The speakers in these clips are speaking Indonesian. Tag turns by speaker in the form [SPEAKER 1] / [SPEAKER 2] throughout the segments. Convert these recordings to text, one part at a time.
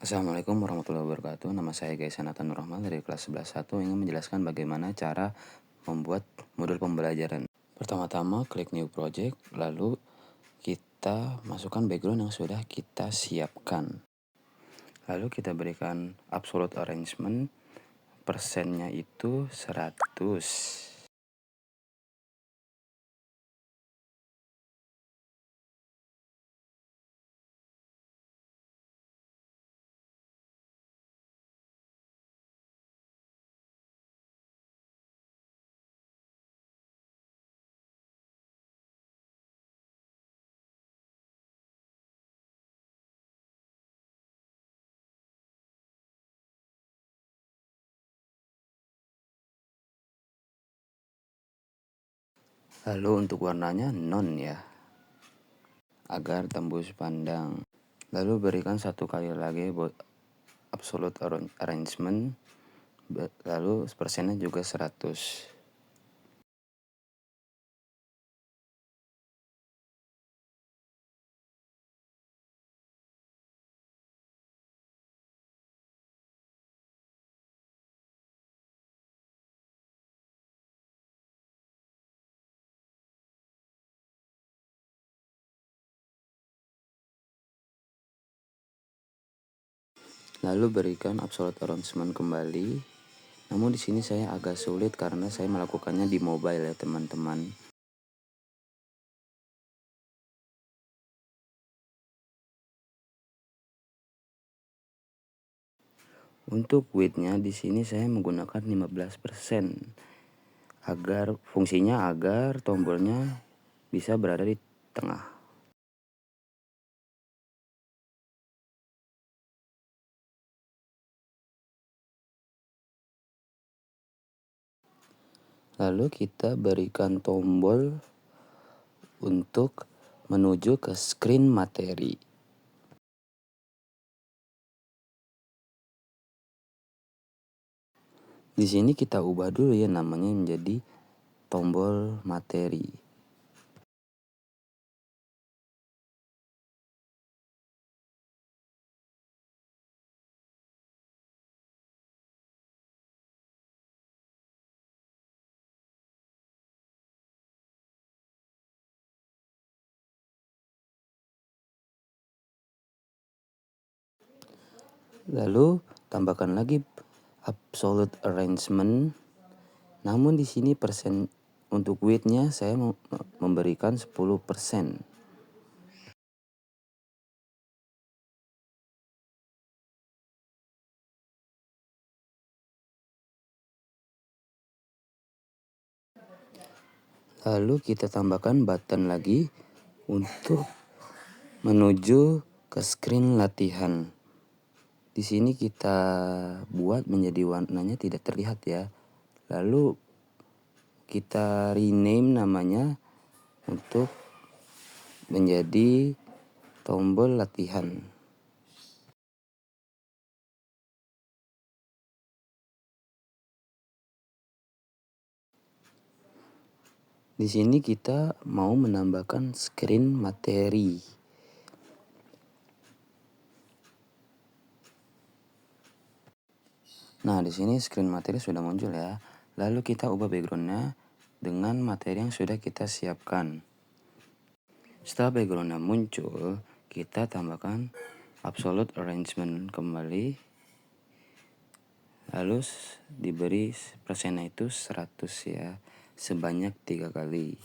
[SPEAKER 1] Assalamualaikum warahmatullahi wabarakatuh. Nama saya Gaisa Nathan Nur Rahman dari kelas 11.1 ingin menjelaskan bagaimana cara membuat modul pembelajaran. Pertama-tama klik new project, lalu kita masukkan background yang sudah kita siapkan. Lalu kita berikan absolute arrangement, persennya itu 100. Lalu untuk warnanya non ya, agar tembus pandang. Lalu berikan satu kali lagi buat absolute arrangement, lalu persennya juga 100. Lalu berikan absolute arrangement kembali. Namun di sini saya agak sulit karena saya melakukannya di mobile ya teman-teman. Untuk width-nya di sini saya menggunakan 15% agar fungsinya agar tombolnya bisa berada di tengah. Lalu kita berikan tombol untuk menuju ke screen materi. Di sini kita ubah dulu ya namanya menjadi tombol materi. Lalu tambahkan lagi absolute arrangement. Namun di sini persen untuk width-nya saya memberikan 10%. Lalu kita tambahkan button lagi untuk menuju ke screen latihan. Di sini kita buat menjadi warnanya tidak terlihat ya. Lalu kita rename namanya untuk menjadi tombol latihan. Di sini kita mau menambahkan screen materi. Nah, di sini screen materi sudah muncul ya. Lalu kita ubah backgroundnya dengan materi yang sudah kita siapkan. Setelah backgroundnya muncul, kita tambahkan absolute arrangement kembali. Lalu diberi persennya itu 100 ya, sebanyak 3 kali.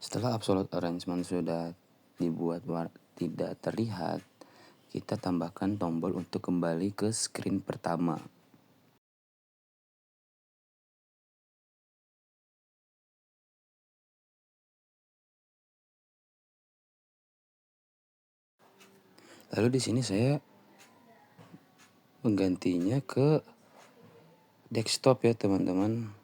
[SPEAKER 1] Setelah absolute arrangement sudah dibuat tidak terlihat, kita tambahkan tombol untuk kembali ke screen pertama. Lalu di sini saya menggantinya ke desktop ya teman-teman.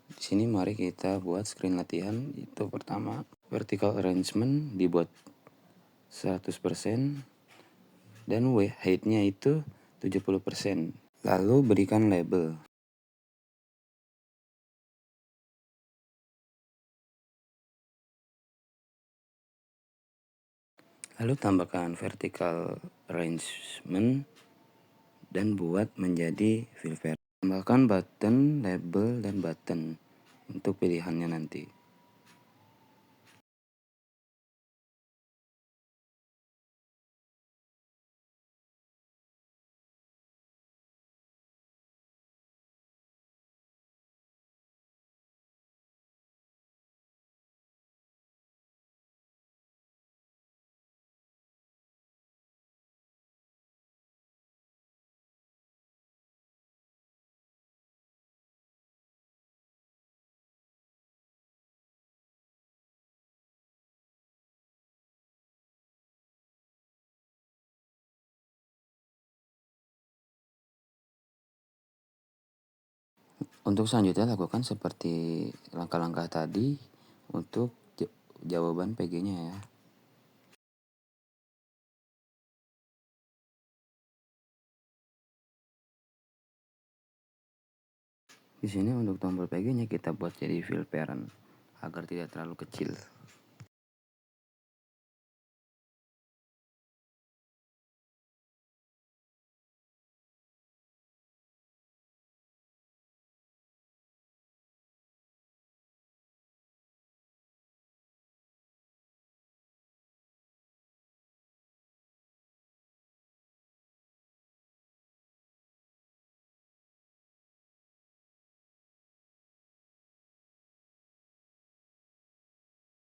[SPEAKER 1] Di sini mari kita buat screen latihan. Itu pertama, vertical arrangement dibuat 100% dan height-nya itu 70%. Lalu berikan label. Lalu tambahkan vertical arrangement dan buat menjadi fill parent. Tambahkan button, label, dan button untuk pilihannya nanti. Untuk selanjutnya lakukan seperti langkah-langkah tadi untuk jawaban PG-nya ya. Di sini untuk tombol PG-nya kita buat jadi fill parent agar tidak terlalu kecil.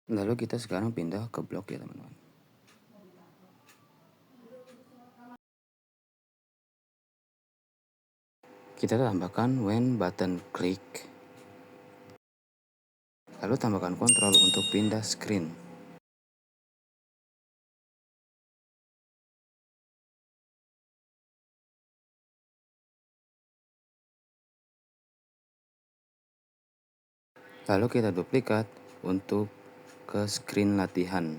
[SPEAKER 1] Lalu kita sekarang pindah ke blok ya teman-teman. Kita tambahkan when button click. Lalu tambahkan kontrol untuk pindah screen. Lalu kita duplikat untuk ke screen latihan.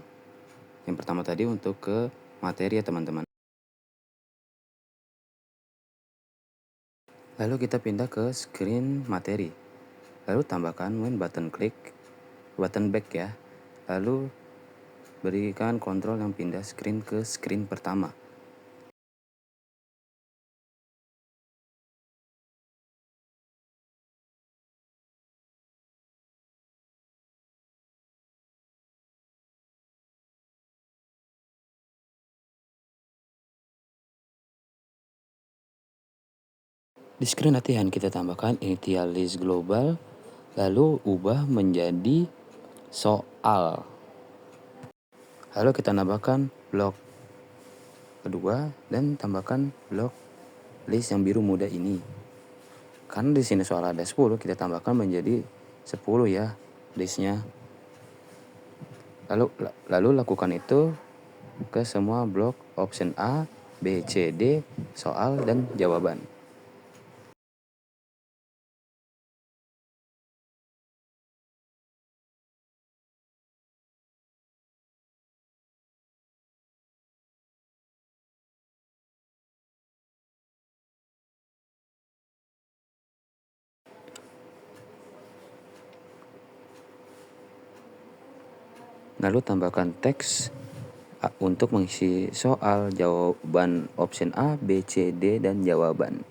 [SPEAKER 1] Yang pertama tadi untuk ke materi ya teman-teman. Lalu kita pindah ke screen materi. Lalu tambahkan when button click, button back ya. Lalu berikan kontrol yang pindah screen ke screen pertama. Di screen latihan kita tambahkan initialize global, lalu ubah menjadi soal. Lalu kita tambahkan blok kedua dan tambahkan blok list yang biru muda ini. Karena di sini soal ada 10, kita tambahkan menjadi 10 ya listnya. Lalu lakukan itu ke semua blok option A, B, C, D, soal dan jawaban. Lalu tambahkan teks untuk mengisi soal, jawaban option A, B, C, D, dan jawaban.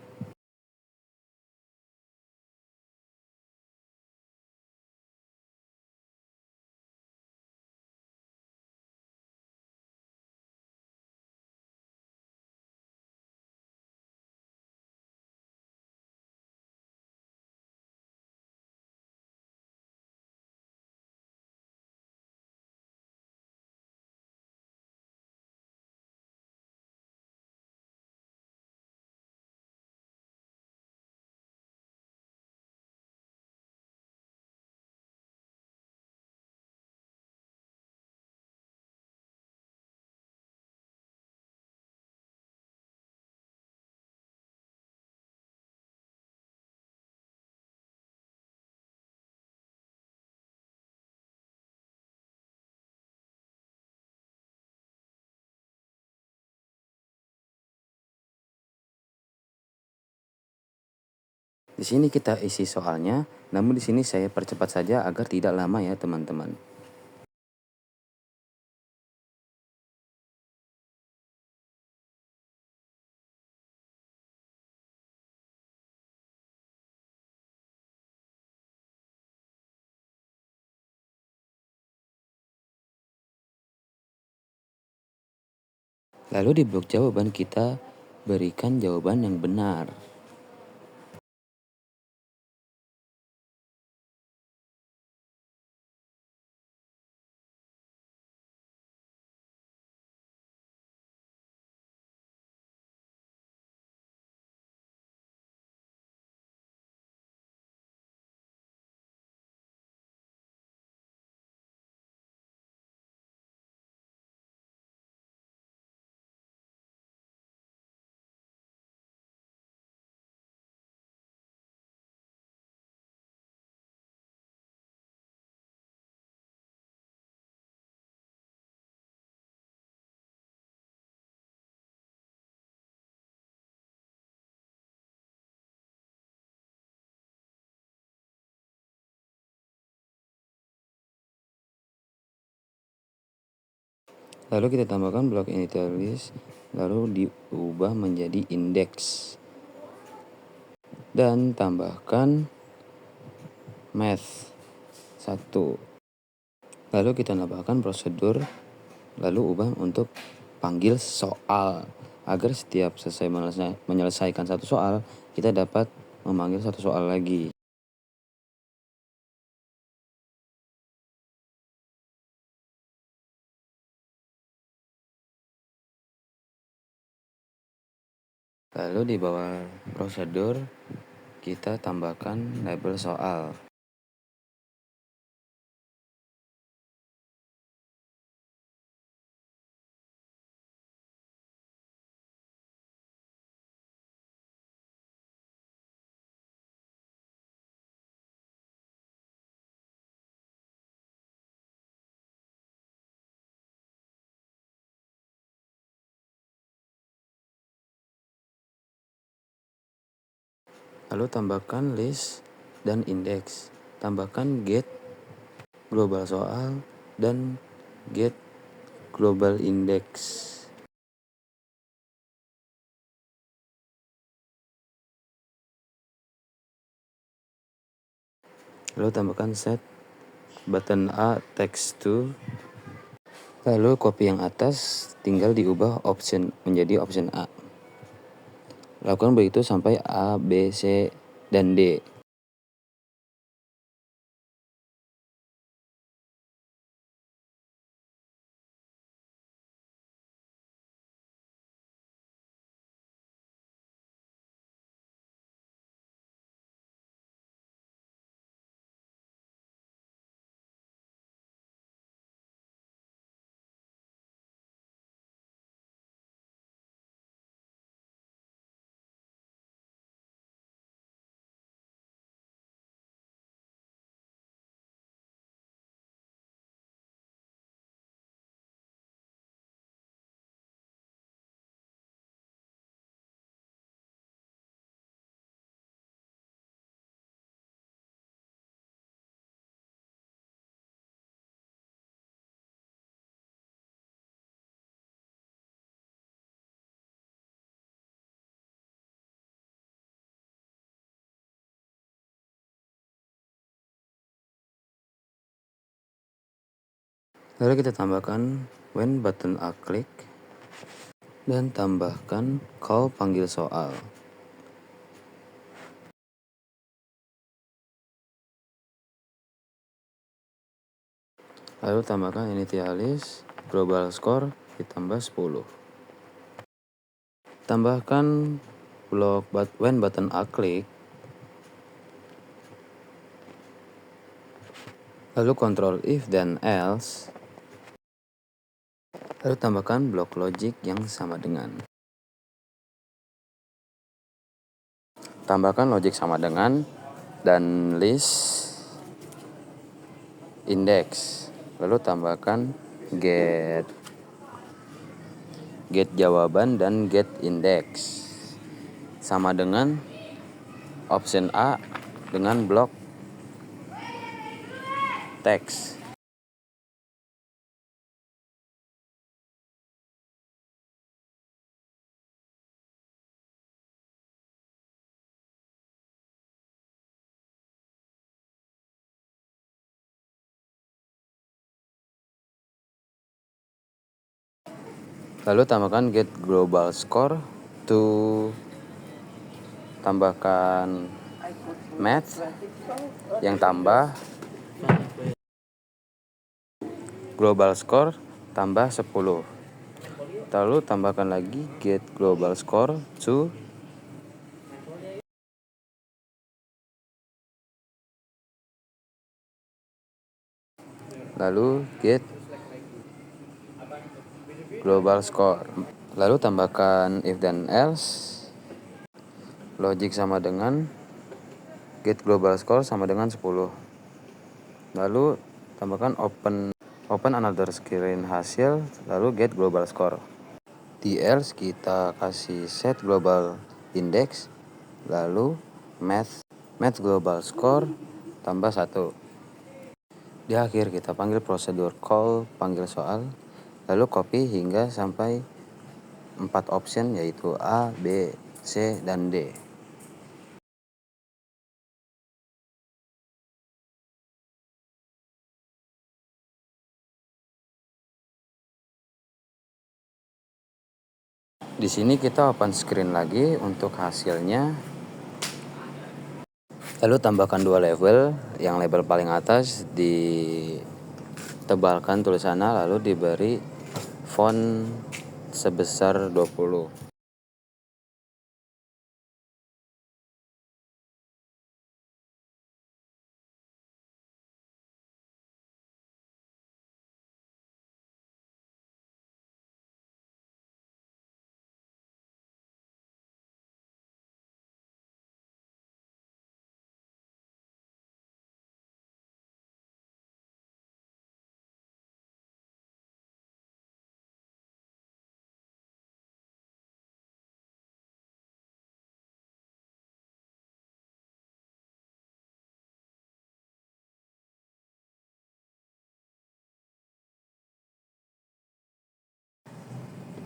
[SPEAKER 1] Di sini kita isi soalnya, namun di sini saya percepat saja agar tidak lama ya teman-teman. Lalu di blok jawaban kita berikan jawaban yang benar. Lalu kita tambahkan blok initialis, lalu diubah menjadi indeks. Dan tambahkan math 1. Lalu kita tambahkan prosedur, lalu ubah untuk panggil soal. Agar setiap selesai menyelesaikan satu soal, kita dapat memanggil satu soal lagi. Lalu di bawah prosedur, kita tambahkan label soal. Lalu tambahkan list dan indeks. Tambahkan get global soal dan get global index. Lalu tambahkan set button A text to. Lalu copy yang atas tinggal diubah option menjadi option A. Lakukan begitu sampai A, B, C, dan D. Lalu kita tambahkan when button A click dan tambahkan call panggil soal. Lalu tambahkan initialis global score ditambah 10. Tambahkan blok when button A click. Lalu kontrol if dan else. Lalu tambahkan blok logic yang sama dengan. Tambahkan logic sama dengan dan list index. Lalu tambahkan get jawaban dan get index. Sama dengan option A dengan blok teks. Lalu tambahkan get global score to tambahkan math yang tambah global score tambah 10. Lalu tambahkan lagi get global score to lalu get global score. Lalu tambahkan if dan else. Logic sama dengan get global score sama dengan 10. Lalu tambahkan open another screen hasil, lalu get global score. Di else kita kasih set global index, lalu math global score tambah 1. Di akhir kita panggil prosedur call panggil soal, lalu copy hingga sampai 4 option yaitu A, B, C, dan D. Di sini kita open screen lagi untuk hasilnya. Lalu tambahkan 2 label, yang label paling atas ditebalkan tulisannya, lalu diberi font sebesar 20.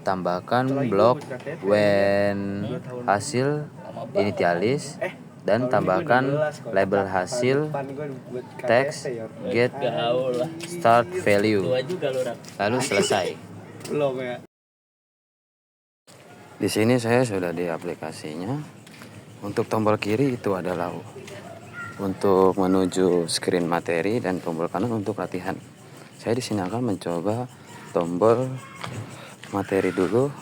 [SPEAKER 1] Tambahkan blok when hasil initialis dan tambahkan label hasil teks get start value, lalu selesai. Di sini saya sudah di aplikasinya. Untuk tombol kiri itu adalah untuk menuju screen materi dan tombol kanan untuk latihan. Saya di sini akan mencoba tombol materi dulu.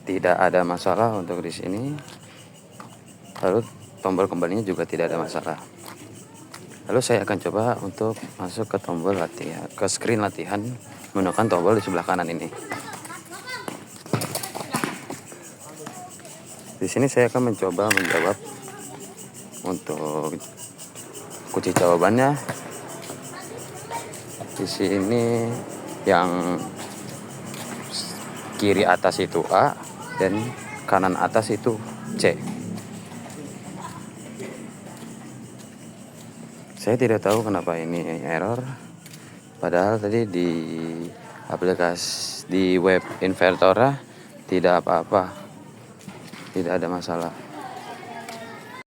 [SPEAKER 1] Tidak ada masalah untuk di sini. Lalu tombol kembalinya juga tidak ada masalah. Lalu saya akan coba untuk masuk ke tombol latihan, ke screen latihan menggunakan tombol di sebelah kanan ini. Di sini saya akan mencoba menjawab untuk kunci jawabannya. Di sini yang kiri atas itu A dan kanan atas itu C. Saya tidak tahu kenapa ini error. Padahal tadi di aplikasi di web Inventora tidak apa-apa. Tidak ada masalah.